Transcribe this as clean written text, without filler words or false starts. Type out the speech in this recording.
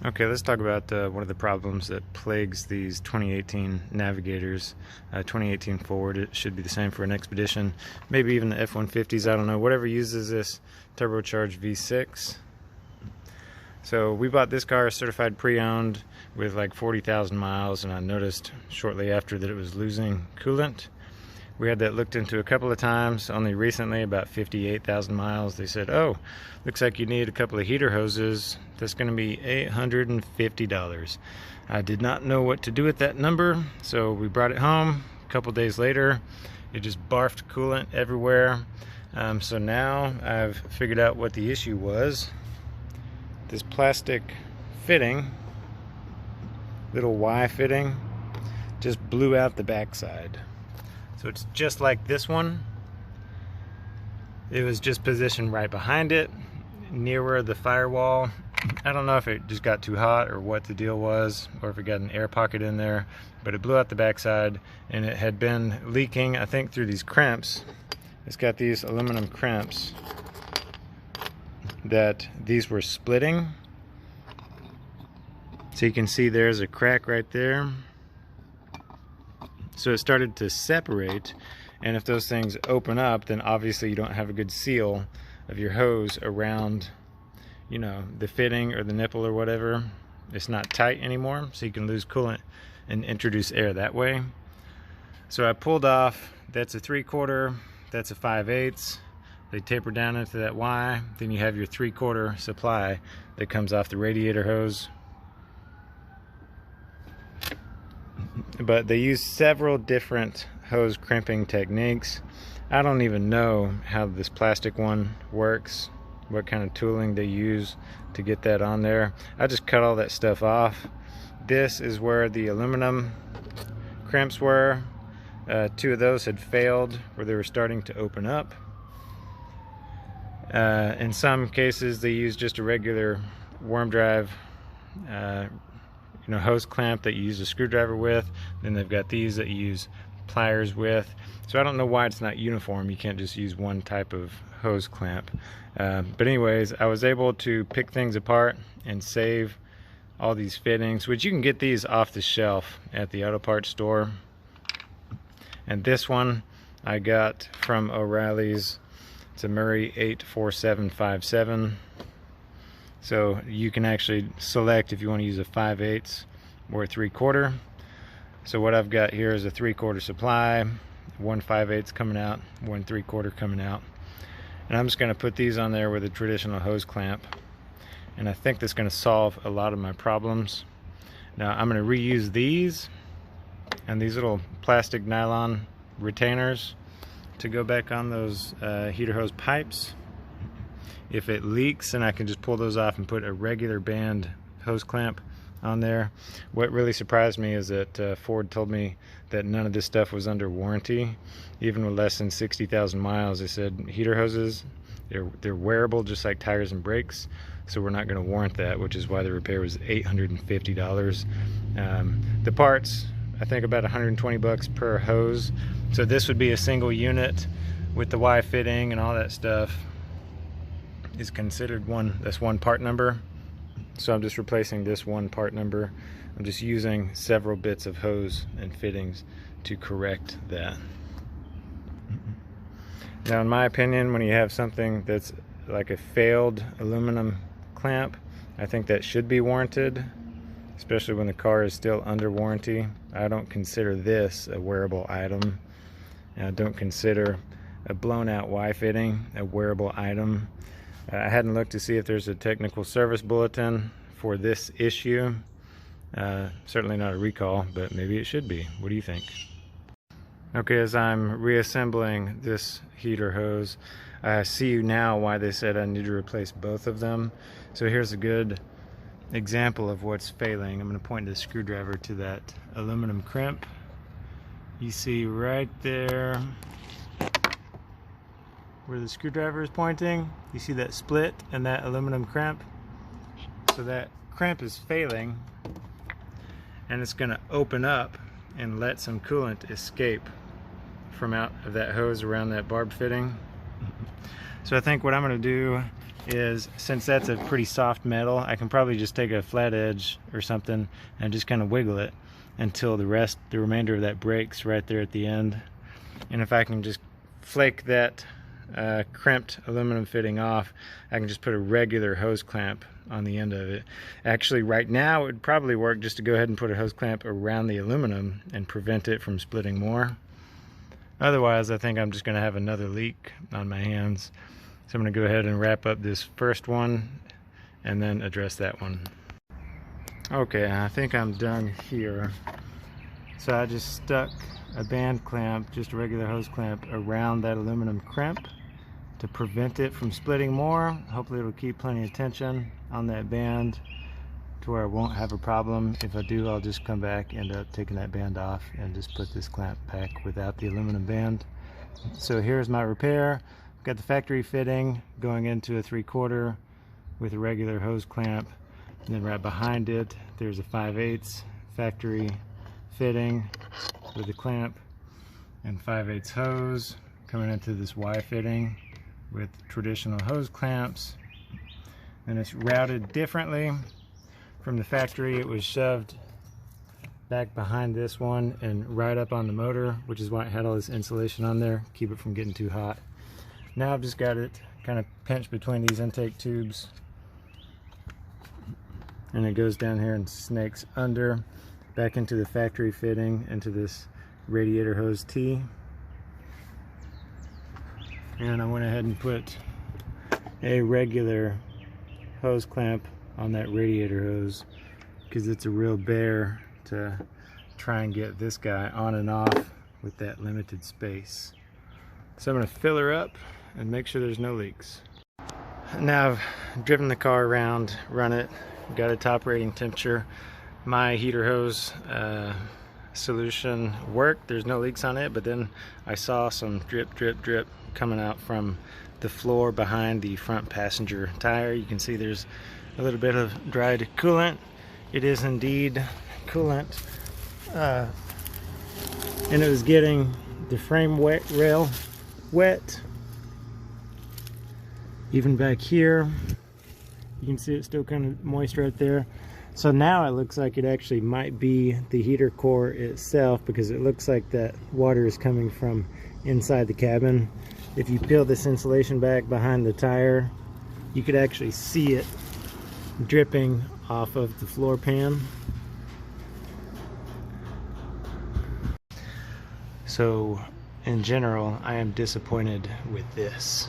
Okay, let's talk about one of the problems that plagues these 2018 Navigators. 2018 forward, it should be the same for an Expedition, maybe even the F-150s, I don't know, whatever uses this turbocharged V6. So we bought this car certified pre-owned with like 40,000 miles, and I noticed shortly after that it was losing coolant. We had that looked into a couple of times. Only recently, about 58,000 miles, they said, oh, looks like you need a couple of heater hoses. That's going to be $850. I did not know what to do with that number, so we brought it home. A couple days later, it just barfed coolant everywhere. So now I've figured out what the issue was. This plastic fitting, little Y fitting, just blew out the backside. So it's just like this one. It was just positioned right behind it, nearer the firewall. I don't know if it just got too hot or what the deal was, or if it got an air pocket in there, but it blew out the backside, and it had been leaking, I think, through these crimps. It's got these aluminum crimps that these were splitting. So you can see there's a crack right there. So it started to separate, and if those things open up, then obviously you don't have a good seal of your hose around, you know, the fitting or the nipple or whatever. It's not tight anymore, so you can lose coolant and introduce air that way. So I pulled off, that's a 3/4, that's a 5/8. They taper down into that Y, then you have your 3/4 supply that comes off the radiator hose. But they use several different hose crimping techniques. I don't even know how this plastic one works, what kind of tooling they use to get that on there. I just cut all that stuff off. This is where the aluminum crimps were. 2 of those had failed, where they were starting to open up. In some cases they use just a regular worm drive hose clamp that you use a screwdriver with. Then they've got these that you use pliers with. So I don't know why it's not uniform. You can't just use one type of hose clamp. But anyways, I was able to pick things apart and save all these fittings, which you can get these off the shelf at the auto parts store. And this one I got from O'Reilly's. It's a Murray 84757. So you can actually select if you want to use a 5/8 or a 3/4. So what I've got here is a 3/4 supply, 1 5/8 coming out, 1 3/4 coming out. And I'm just going to put these on there with a traditional hose clamp. And I think that's going to solve a lot of my problems. Now I'm going to reuse these and these little plastic nylon retainers to go back on those heater hose pipes. If it leaks, then I can just pull those off and put a regular band hose clamp on there. What really surprised me is that Ford told me that none of this stuff was under warranty. Even with less than 60,000 miles, they said heater hoses, they're wearable just like tires and brakes, so we're not going to warrant that, which is why the repair was $850. The parts, I think about 120 bucks per hose. So this would be a single unit with the Y fitting and all that stuff. Is considered one part number. So I'm just replacing this one part number. I'm just using several bits of hose and fittings to correct that. Now in my opinion, when you have something that's like a failed aluminum clamp, I think that should be warranted, especially when the car is still under warranty. I don't consider this a wearable item, and I don't consider a blown out Y fitting a wearable item. I hadn't looked to see if there's a technical service bulletin for this issue. Certainly not a recall, but maybe it should be. What do you think? Okay, as I'm reassembling this heater hose, I see now why they said I need to replace both of them. So here's a good example of what's failing. I'm going to point the screwdriver to that aluminum crimp. You see right there where the screwdriver is pointing, you see that split and that aluminum crimp. So that crimp is failing, and it's going to open up and let some coolant escape from out of that hose around that barb fitting. So I think what I'm going to do is, since that's a pretty soft metal, I can probably just take a flat edge or something and just kind of wiggle it until the remainder of that breaks right there at the end. And if I can just flake that crimped aluminum fitting off, I can just put a regular hose clamp on the end of it. Actually, right now it would probably work just to go ahead and put a hose clamp around the aluminum and prevent it from splitting more. Otherwise, I think I'm just going to have another leak on my hands. So I'm going to go ahead and wrap up this first one and then address that one. Okay, I think I'm done here. So I just stuck a band clamp, just a regular hose clamp, around that aluminum crimp to prevent it from splitting more. Hopefully it'll keep plenty of tension on that band to where I won't have a problem. If I do, I'll just come back, end up taking that band off and just put this clamp back without the aluminum band. So here's my repair. I've got the factory fitting going into a 3/4 with a regular hose clamp, and then right behind it there's a 5/8 factory fitting with a clamp and 5/8 hose coming into this Y fitting with traditional hose clamps. And it's routed differently from the factory. It was shoved back behind this one and right up on the motor, which is why it had all this insulation on there, keep it from getting too hot. Now I've just got it kind of pinched between these intake tubes, and it goes down here and snakes under back into the factory fitting, into this radiator hose T. And I went ahead and put a regular hose clamp on that radiator hose because it's a real bear to try and get this guy on and off with that limited space. So I'm going to fill her up and make sure there's no leaks. Now I've driven the car around, run it, got a top rating temperature. My heater hose solution worked. There's no leaks on it, but then I saw some drip coming out from the floor behind the front passenger tire. You can see there's a little bit of dried coolant. It is indeed coolant, and it was getting the frame rail wet. Even back here you can see it's still kind of moist right there. So now it looks like it actually might be the heater core itself, because it looks like that water is coming from inside the cabin. If you peel this insulation back behind the tire, you could actually see it dripping off of the floor pan. So in general, I am disappointed with this.